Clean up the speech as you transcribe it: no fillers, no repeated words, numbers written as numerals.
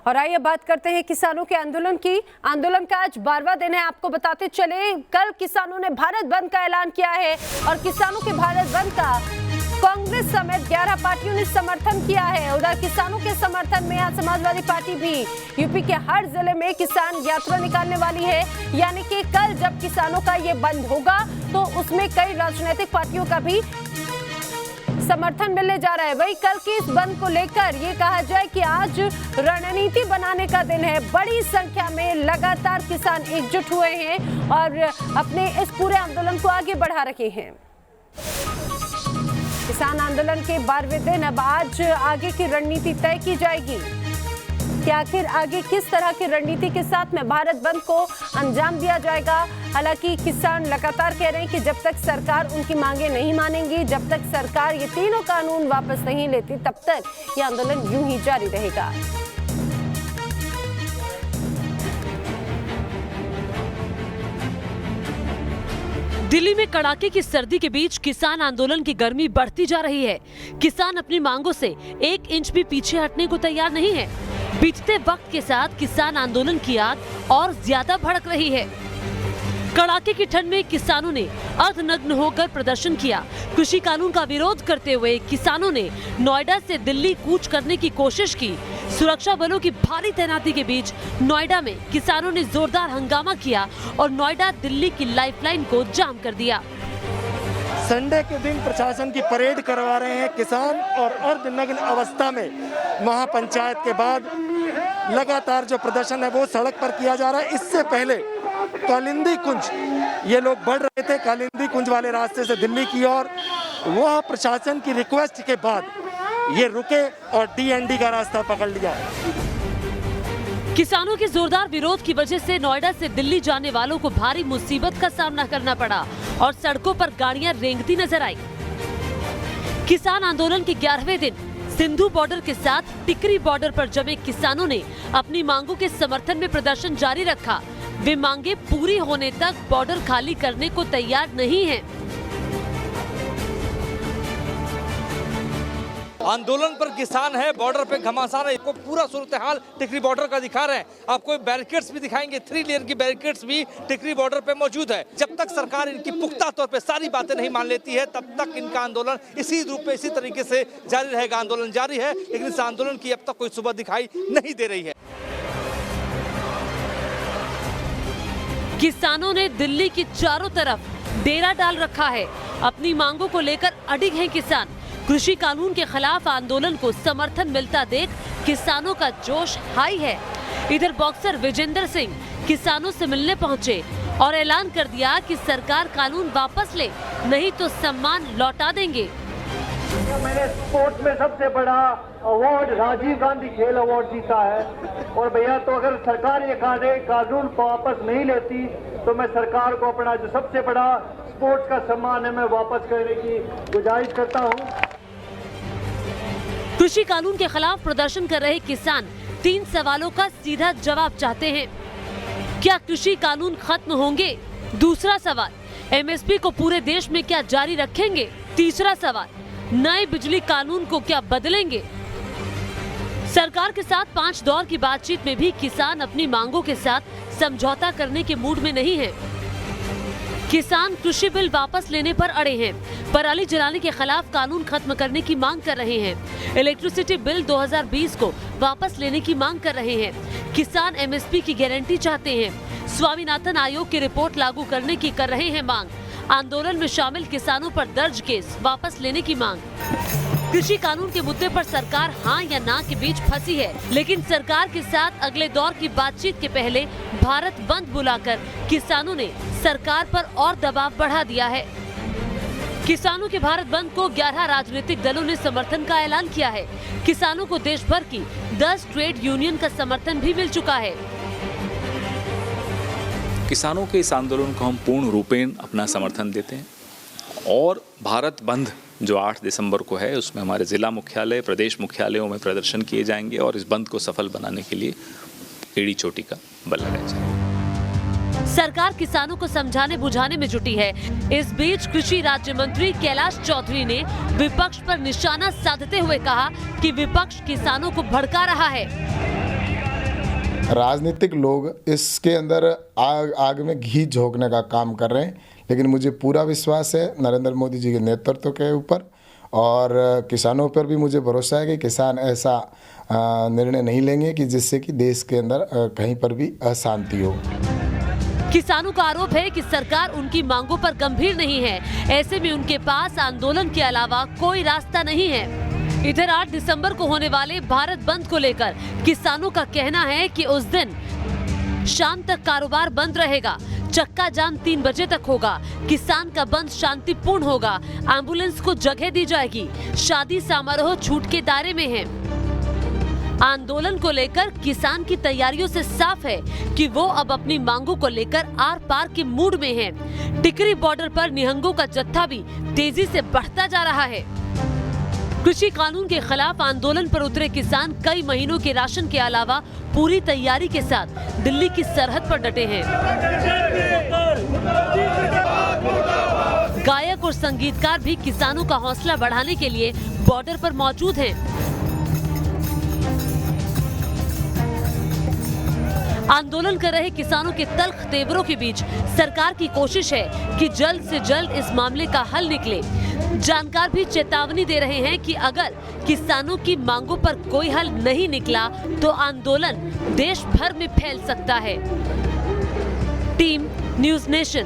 और आइए बात करते हैं किसानों के आंदोलन की। आंदोलन का आज 12वां दिन है। आपको बताते चले, कल किसानों ने भारत बंद का ऐलान किया है और किसानों के भारत बंद का कांग्रेस समेत 11 पार्टियों ने समर्थन किया है। उधर किसानों के समर्थन में आज समाजवादी पार्टी भी यूपी के हर जिले में किसान यात्रा निकालने वाली है। यानी कि कल जब किसानों का ये बंद होगा तो उसमें कई राजनीतिक पार्टियों का भी समर्थन मिलने जा रहा है। वही कल के इस बंद को लेकर ये कहा जाए कि आज रणनीति बनाने का दिन है। बड़ी संख्या में लगातार किसान एकजुट हुए हैं और अपने इस पूरे आंदोलन को आगे बढ़ा रहे हैं। किसान आंदोलन के 12वें दिन अब आज आगे की रणनीति तय की जाएगी कि आखिर आगे किस तरह की रणनीति के साथ में भारत बंद को अंजाम दिया जाएगा। हालांकि किसान लगातार कह रहे हैं कि जब तक सरकार उनकी मांगे नहीं मानेंगी, जब तक सरकार ये तीनों कानून वापस नहीं लेती, तब तक ये आंदोलन यूं ही जारी रहेगा। दिल्ली में कड़ाके की सर्दी के बीच किसान आंदोलन की गर्मी बढ़ती जा रही है। किसान अपनी मांगों से 1 इंच भी पीछे हटने को तैयार नहीं है। बीतते वक्त के साथ किसान आंदोलन की आग और ज्यादा भड़क रही है। कड़ाके की ठंड में किसानों ने अर्धनग्न होकर प्रदर्शन किया। कृषि कानून का विरोध करते हुए किसानों ने नोएडा से दिल्ली कूच करने की कोशिश की। सुरक्षा बलों की भारी तैनाती के बीच नोएडा में किसानों ने जोरदार हंगामा किया और नोएडा दिल्ली की लाइफलाइन को जाम कर दिया। संडे के दिन प्रशासन की परेड करवा रहे हैं किसान और अर्धनग्न अवस्था में महापंचायत के बाद लगातार जो प्रदर्शन है वो सड़क पर किया जा रहा है। इससे पहले कालिंदी कुंज ये लोग बढ़ रहे थे, कालिंदी कुंज वाले रास्ते से दिल्ली की ओर। वह प्रशासन की रिक्वेस्ट के बाद ये रुके और डीएनडी का रास्ता पकड़ लिया। किसानों के जोरदार विरोध की वजह से नोएडा से दिल्ली जाने वालों को भारी मुसीबत का सामना करना पड़ा और सड़कों पर गाड़ियां रेंगती नजर आई। किसान आंदोलन के 11वें दिन सिंधु बॉर्डर के साथ टिकरी बॉर्डर पर जमे किसानों ने अपनी मांगों के समर्थन में प्रदर्शन जारी रखा। वे मांगे पूरी होने तक बॉर्डर खाली करने को तैयार नहीं हैं। आंदोलन पर किसान है, बॉर्डर पे घमासान है। आपको पूरा सूरत हाल टिकरी बॉर्डर का दिखा रहे हैं। आपको बैरिकेड्स भी दिखाएंगे, 3 लेयर की बैरिकेड्स भी टिकरी बॉर्डर पे मौजूद है। जब तक सरकार इनकी पुख्ता तौर पे सारी बातें नहीं मान लेती है, तब तक इनका आंदोलन इसी रूप में इसी तरीके से जारी रहेगा। आंदोलन जारी है, लेकिन इस आंदोलन की अब तक कोई सुबह दिखाई नहीं दे रही है। किसानों ने दिल्ली की चारों तरफ डेरा डाल रखा है। अपनी मांगों को लेकर अडिग हैं किसान। कृषि कानून के खिलाफ आंदोलन को समर्थन मिलता देख किसानों का जोश हाई है। इधर बॉक्सर विजेंद्र सिंह किसानों से मिलने पहुंचे और ऐलान कर दिया कि सरकार कानून वापस ले, नहीं तो सम्मान लौटा देंगे। मैंने स्पोर्ट्स में सबसे बड़ा अवार्ड राजीव गांधी खेल अवार्ड जीता है और भैया, तो अगर सरकार ये कानून को वापस नहीं लेती तो मैं सरकार को अपना जो सबसे बड़ा स्पोर्ट्स का सम्मान है मैं वापस करने की गुजारिश करता हूँ। कृषि कानून के खिलाफ प्रदर्शन कर रहे किसान 3 सवालों का सीधा जवाब चाहते हैं। क्या कृषि कानून खत्म होंगे? दूसरा सवाल, एमएसपी को पूरे देश में क्या जारी रखेंगे? तीसरा सवाल, नए बिजली कानून को क्या बदलेंगे? सरकार के साथ 5 दौर की बातचीत में भी किसान अपनी मांगों के साथ समझौता करने के मूड में नहीं है। किसान कृषि बिल वापस लेने पर अड़े हैं। पराली जलाने के खिलाफ कानून खत्म करने की मांग कर रहे हैं। इलेक्ट्रिसिटी बिल 2020 को वापस लेने की मांग कर रहे हैं। किसान एमएसपी की गारंटी चाहते हैं। स्वामीनाथन आयोग की रिपोर्ट लागू करने की कर रहे हैं मांग। आंदोलन में शामिल किसानों पर दर्ज केस वापस लेने की मांग। कृषि कानून के मुद्दे पर सरकार हाँ या ना के बीच फंसी है, लेकिन सरकार के साथ अगले दौर की बातचीत के पहले भारत बंद बुलाकर किसानों ने सरकार पर और दबाव बढ़ा दिया है। किसानों के भारत बंद को 11 राजनीतिक दलों ने समर्थन का ऐलान किया है। किसानों को देश भर की 10 ट्रेड यूनियन का समर्थन भी मिल चुका है। किसानों के इस आंदोलन को हम पूर्ण रूपेण अपना समर्थन देते हैं और भारत बंद जो 8 दिसंबर को है उसमें हमारे जिला मुख्यालय, प्रदेश मुख्यालयों में प्रदर्शन किए जाएंगे और इस बंद को सफल बनाने के लिए एड़ी चोटी का बल लगाया जाएगा। सरकार किसानों को समझाने बुझाने में जुटी है। इस बीच कृषि राज्य मंत्री कैलाश चौधरी ने विपक्ष पर निशाना साधते हुए कहा कि विपक्ष किसानों को भड़का रहा है। राजनीतिक लोग इसके अंदर आग में घी झोंकने का काम कर रहे हैं, लेकिन मुझे पूरा विश्वास है नरेंद्र मोदी जी के नेतृत्व के ऊपर, और किसानों पर भी मुझे भरोसा है कि किसान ऐसा निर्णय नहीं लेंगे कि जिससे कि देश के अंदर कहीं पर भी अशांति हो। किसानों का आरोप है कि सरकार उनकी मांगों पर गंभीर नहीं है, ऐसे में उनके पास आंदोलन के अलावा कोई रास्ता नहीं है। इधर 8 दिसंबर को होने वाले भारत बंद को लेकर किसानों का कहना है कि उस दिन शाम तक कारोबार बंद रहेगा, चक्का जाम 3 बजे तक होगा, किसान का बंद शांतिपूर्ण होगा, एम्बुलेंस को जगह दी जाएगी, शादी समारोह छूट के दायरे में है। आंदोलन को लेकर किसान की तैयारियों से साफ है कि वो अब अपनी मांगों को लेकर आर पार के मूड में हैं। टिकरी बॉर्डर पर निहंगों का जत्था भी तेजी से बढ़ता जा रहा है। कृषि कानून के खिलाफ आंदोलन पर उतरे किसान कई महीनों के राशन के अलावा पूरी तैयारी के साथ दिल्ली की सरहद पर डटे हैं। गायक और संगीतकार भी किसानों का हौसला बढ़ाने के लिए बॉर्डर पर मौजूद हैं। आंदोलन कर रहे किसानों के तल्ख तेवरों के बीच सरकार की कोशिश है कि जल्द से जल्द इस मामले का हल निकले। जानकार भी चेतावनी दे रहे हैं कि अगर किसानों की मांगों पर कोई हल नहीं निकला तो आंदोलन देश भर में फैल सकता है। Team news nation.